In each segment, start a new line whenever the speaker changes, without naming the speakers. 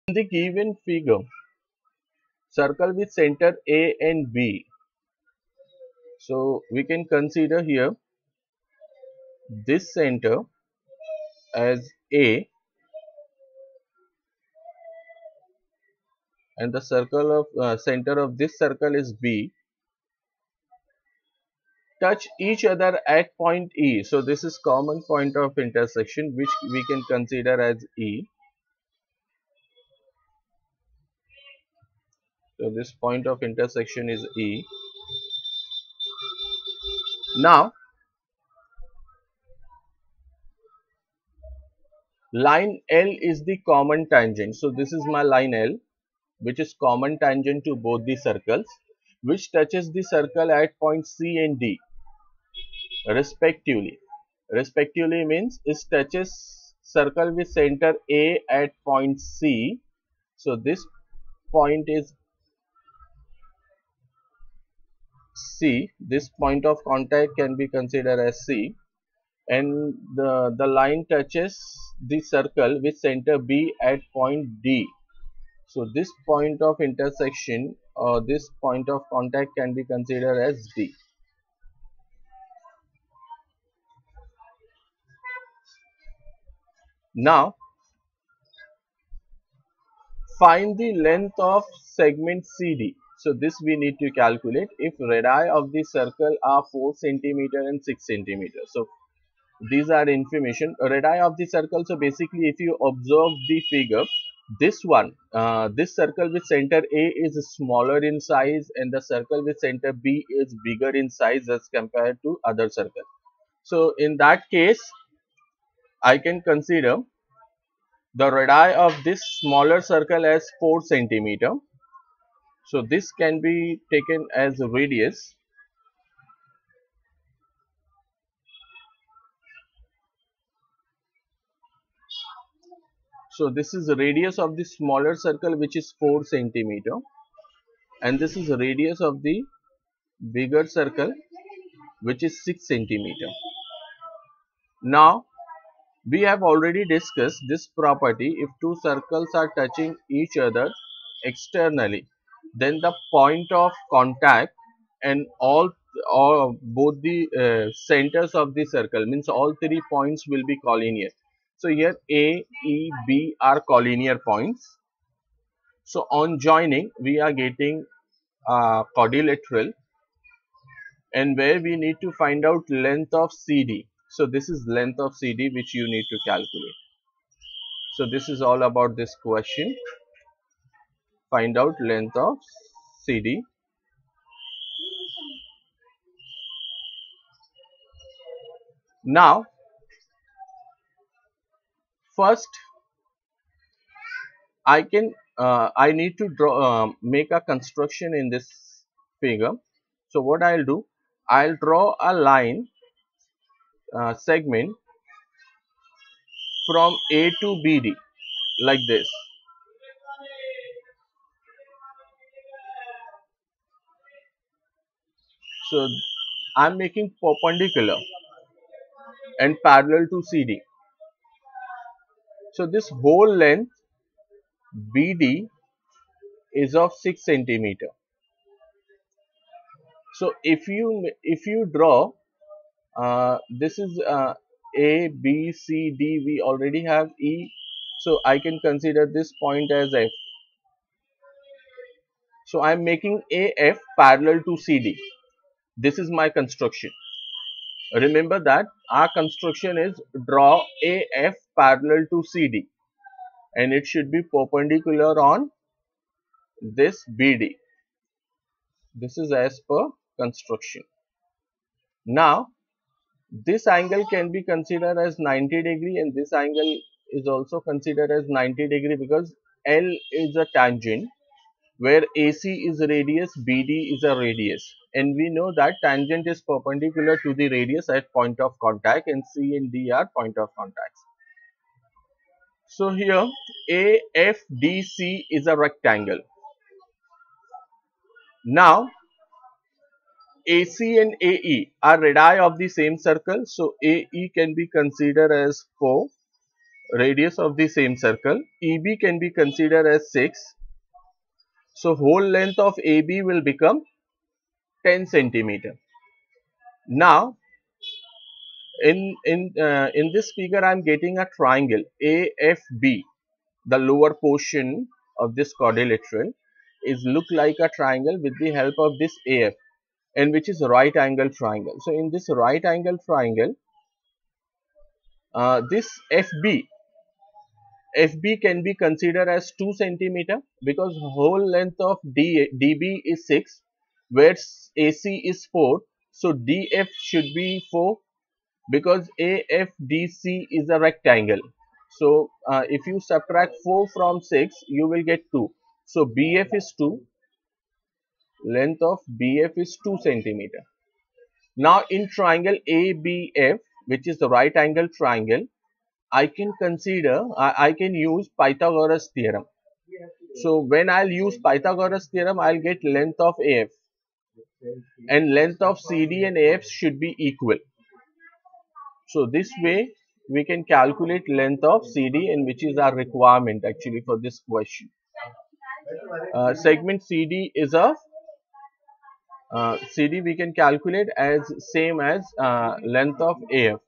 In the given figure, circle with center A and B. So we can consider here this center as A and the circle of center of this circle is B. Touch each other at point E. So this is common point of intersection which we can consider as E. So this point of intersection is E. Now line L is the common tangent. So this is my line L, which is common tangent to both the circles, which touches the circle at point C and D respectively. Respectively means it touches circle with center A at point C. So this point is C. This point of contact can be considered as C, and the line touches the circle with center B at point D. So this point of intersection or this point of contact can be considered as D. Now find the length of segment CD. So this we need to calculate if radii of the circle are 4 cm and 6 cm. So these are information. Radii of the circle. So basically, if you observe the figure, this one, this circle with center A is smaller in size, and the circle with center B is bigger in size as compared to other circle. So in that case, I can consider the radii of this smaller circle as 4 centimeter. So this can be taken as a radius. So this is the radius of the smaller circle, which is 4 centimeter, and this is the radius of the bigger circle, which is 6 centimeter. Now we have already discussed this property. If two circles are touching each other externally, then the point of contact and all or both the centers of the circle, means all 3 points will be collinear. So here A, E, B are collinear points. So on joining, we are getting quadrilateral, and where we need to find out length of CD. So this is length of CD which you need to calculate. So this is all about this question. Find out length of CD. Now first I need to draw make a construction in this figure. So what I'll do, I'll draw a line segment from A to BD like this. So I'm making perpendicular and parallel to CD. So this whole length BD is of 6 centimeter. So if you draw this is A, B, C, D, we already have E, so I can consider this point as F. So I am making AF parallel to CD. This is my construction. Remember that our construction is draw AF parallel to CD, and it should be perpendicular on this BD. This is as per construction. Now this angle can be considered as 90 degree, and this angle is also considered as 90 degree because L is a tangent where AC is a radius, BD is a radius, and we know that tangent is perpendicular to the radius at point of contact, and C and D are point of contacts. So here AFDC is a rectangle. Now AC and AE are radii of the same circle, so AE can be considered as 4 radius of the same circle. EB can be considered as 6. So whole length of AB will become 10 centimeter. Now in this figure I am getting a triangle AFB. The lower portion of this quadrilateral is look like a triangle with the help of this AF, and which is a right angle triangle. So in this right angle triangle, this FB can be considered as 2 centimeter because whole length of DB is 6, where AC is 4. So DF should be 4 because AFDC is a rectangle. So if you subtract 4 from 6, you will get 2. So BF is 2. Length of BF is 2 centimeter. Now in triangle ABF, which is the right angle triangle, I can use Pythagoras theorem. So when I'll use Pythagoras theorem, I'll get length of AF, and length of CD and AF should be equal. So this way we can calculate length of CD, and which is our requirement actually for this question. Segment CD is of CD we can calculate as same as length of AF.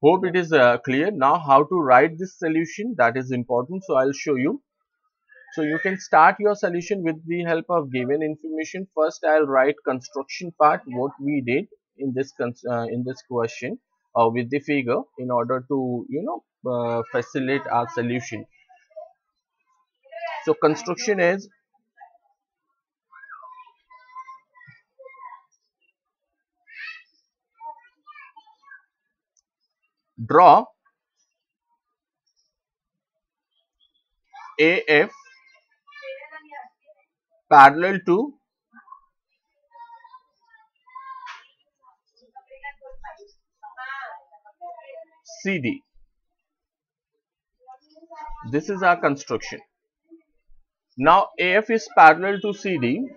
Hope it is clear. Now how to write this solution, that is important. So I'll show you. So you can start your solution with the help of given information. First I'll write construction part, what we did in this question with the figure, in order to facilitate our solution. So construction is draw AF parallel to CD. This is our construction. Now AF is parallel to CD.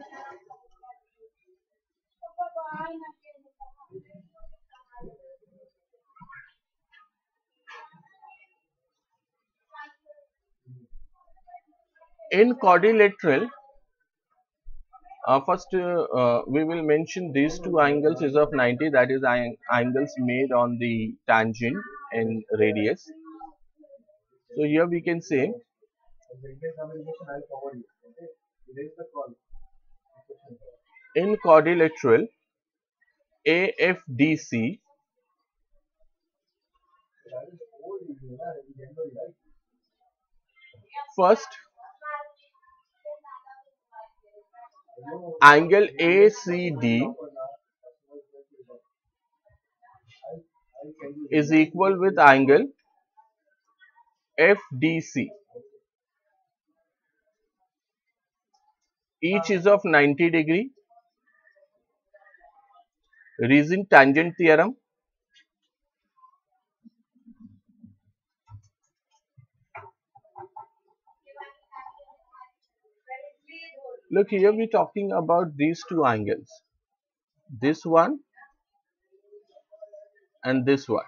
In quadrilateral, first we will mention these two angles is of 90, that is angles made on the tangent and radius. So here we can say in quadrilateral AFDC, first angle ACD is equal with angle FDC. Each is of 90 degree. Reason tangent theorem. Look, here we are talking about these two angles, this one and this one.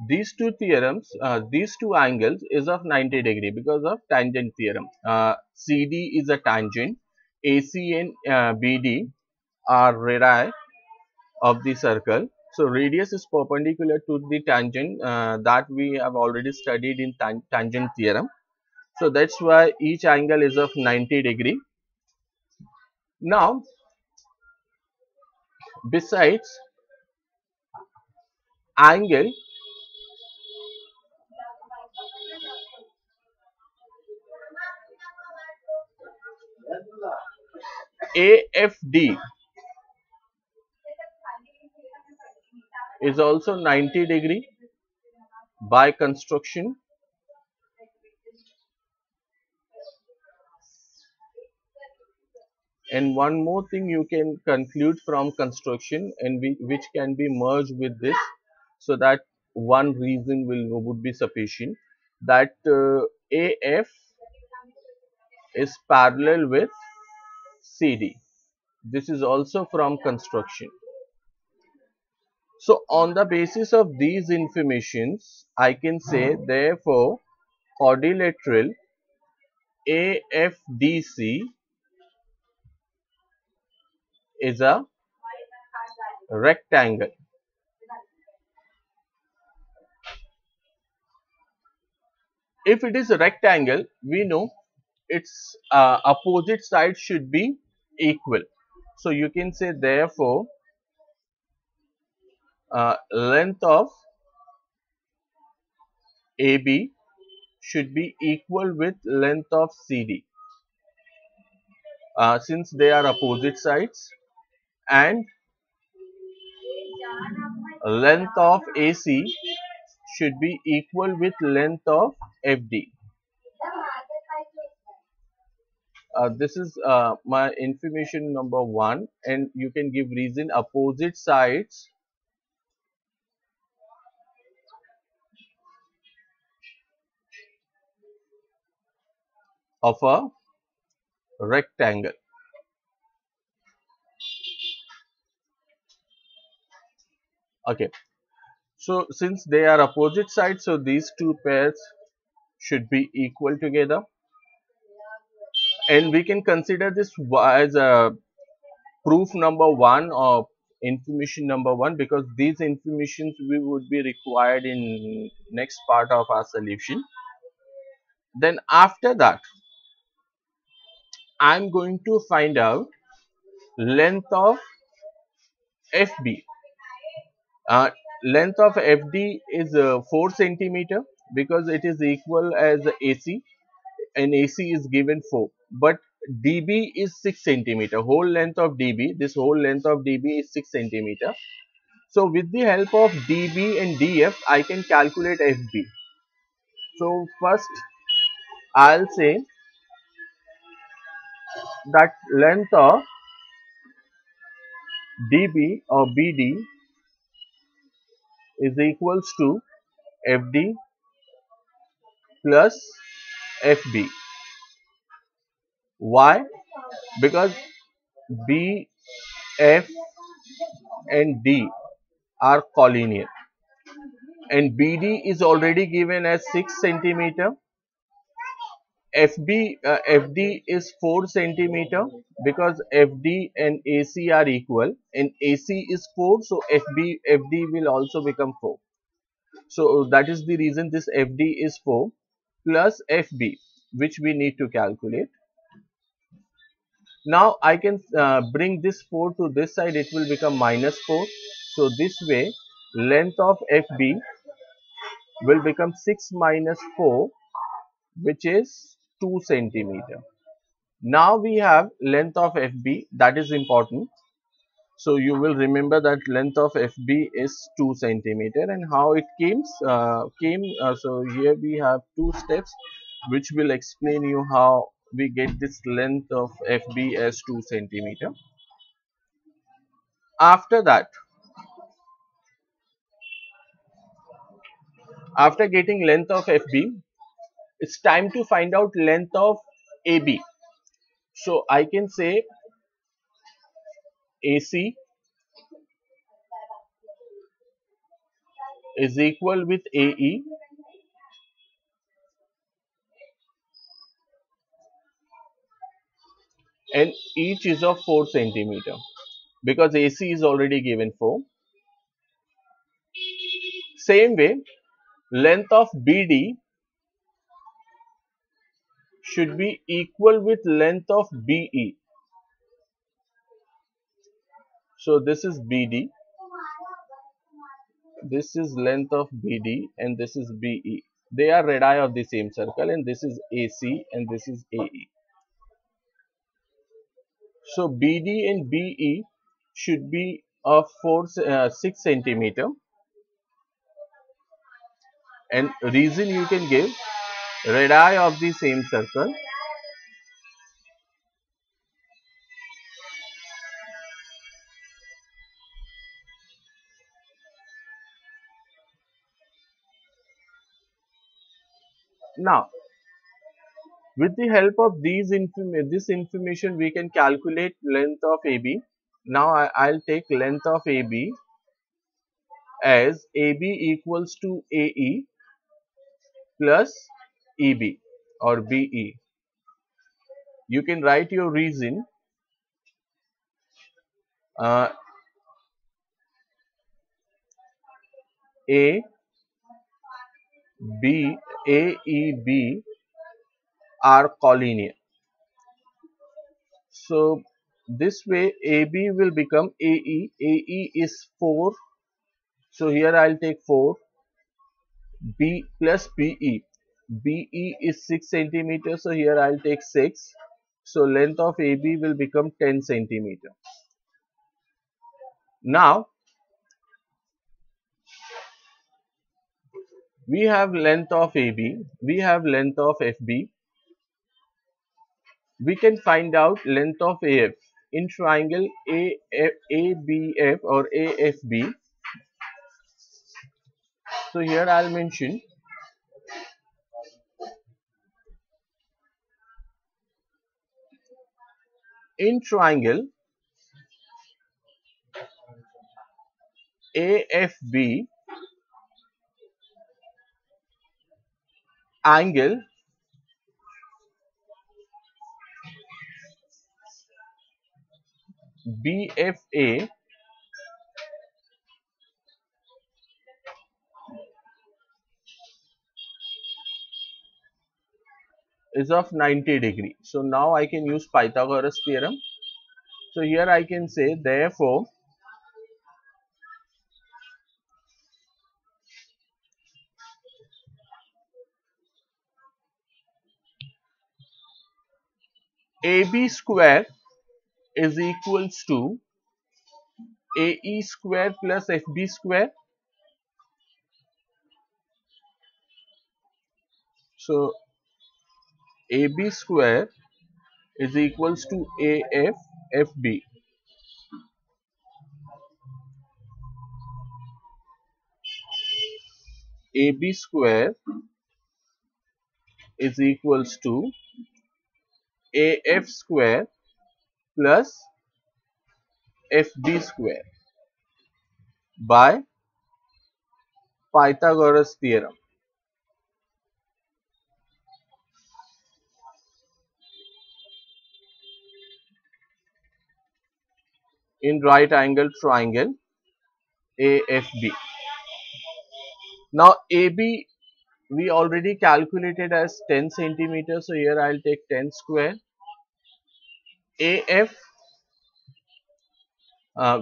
These two theorems, these two angles is of 90 degree because of tangent theorem. CD is a tangent, AC and BD are radii of the circle. So radius is perpendicular to the tangent, that we have already studied in tangent theorem. So that's why each angle is of 90 degree. Now besides angle AFD is also 90 degree by construction. And one more thing you can conclude from construction, and which can be merged with this, so that one reason would be sufficient, that AF is parallel with CD. This is also from construction. So on the basis of these informations, I can say therefore quadrilateral AFDC is a rectangle. If it is a rectangle, we know its opposite sides should be equal. So you can say therefore length of AB should be equal with length of CD, since they are opposite sides, and length of AC should be equal with length of FD. This is my information number 1, and you can give reason. Opposite sides of a rectangle. Okay, so since they are opposite sides, so these two pairs should be equal together, and we can consider this as a proof number 1 or information number 1, because these informations we would be required in next part of our solution. Then after that, I'm going to find out length of FB. Uh, Length of FD is 4 centimeter, because it is equal as AC, and AC is given 4. But DB is 6 centimeter. Whole length of DB, this whole length of DB is 6 centimeter. So with the help of DB and DF, I can calculate FB. So first, I'll say that length of DB or BD is equals to FD plus FB. Why? Because B, F and D are collinear, and BD is already given as 6 centimeter. FD is 4 centimeter, because FD and AC are equal, and AC is 4, so FD will also become 4. So that is the reason this FD is 4 plus FB, which we need to calculate. Now I can bring this 4 to this side, it will become minus 4. So this way length of FB will become 6 minus 4, which is 2 centimeter. Now we have length of FB, that is important. So you will remember that length of FB is 2 centimeter, and how it so here we have 2 steps which will explain you how we get this length of FB as 2 centimeter. After that, after getting length of FB, it's time to find out length of AB. So I can say AC is equal with AE, and each is of 4 centimeter, because AC is already given 4. Same way, length of BD should be equal with length of BE. So this is BD, this is length of BD, and this is BE. They are radii of the same circle, and this is AC and this is AE. So BD and BE should be of 6 centimeter, and reason you can give, radii of the same circle. Now with the help of this information, we can calculate length of AB. Now I'll take length of AB as AB equals to AE plus EB or BE. You can write your reason. uh, A, B, A, E, B are collinear. So this way AB will become AE. AE is 4. So here I'll take 4. B plus BE. BE is 6 centimeter. So here I'll take 6. So length of AB will become 10 centimeter. Now we have length of AB. We have length of FB. We can find out length of AF in triangle ABF or AFB. So here I'll mention in triangle AFB, angle BFA is of 90 degree. So now I can use Pythagoras theorem. So here I can say therefore AB square is equals to AE square plus FB square. So AB square is equals to AF FB. AB square is equals to AF square plus FB square by Pythagoras theorem. In right angle triangle AFB. Now AB we already calculated as 10 centimeters, so here I'll take 10 square. AF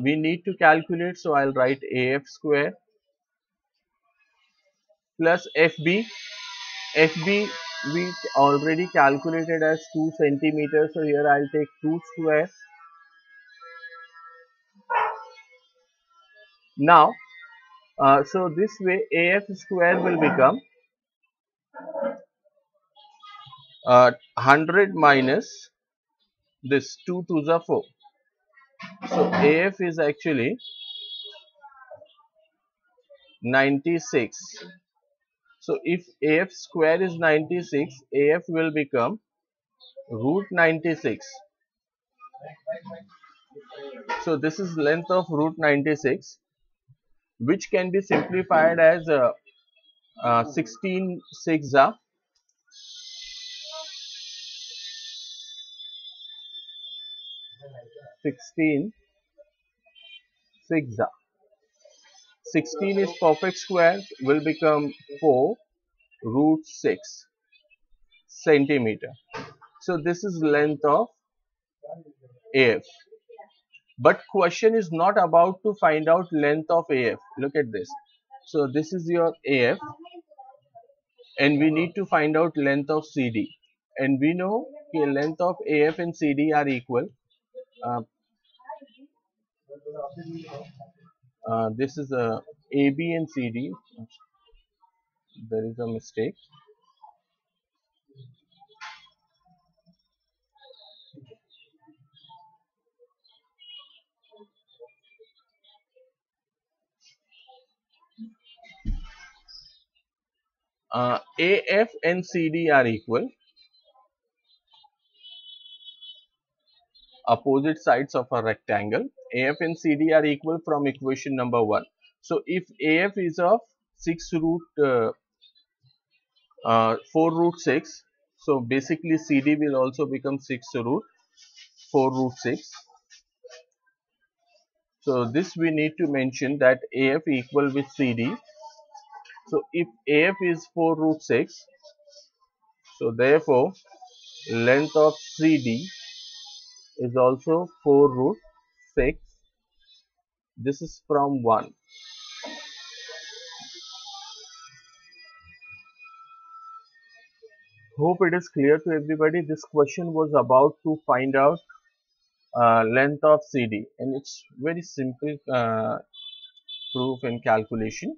we need to calculate, so I'll write AF square plus FB. FB we already calculated as 2 centimeters, so here I'll take 2 square. Now so this way AF square will become 100 minus this 2 to the 4. So AF is actually 96. So if AF square is 96, AF will become root 96. So this is length of root 96, which can be simplified as 16 6 16 6 16 is perfect square will become 4 root 6 centimeter. So this is length of AF. But question is not about to find out length of AF. Look at this. So this is your AF and we need to find out length of CD. And we know the length of AF and CD are equal. This is a AB and CD. There is a mistake. AF and CD are equal. Opposite sides of a rectangle. AF and CD are equal from equation number 1. So if AF is of 6 root 4 root 6, so basically CD will also become 6 root 4 root 6. So this we need to mention that AF equal with CD. So if AF is 4 root 6, so therefore length of CD is also 4 root 6. This is from 1. Hope it is clear to everybody. This question was about to find out length of CD, and it's very simple proof and calculation.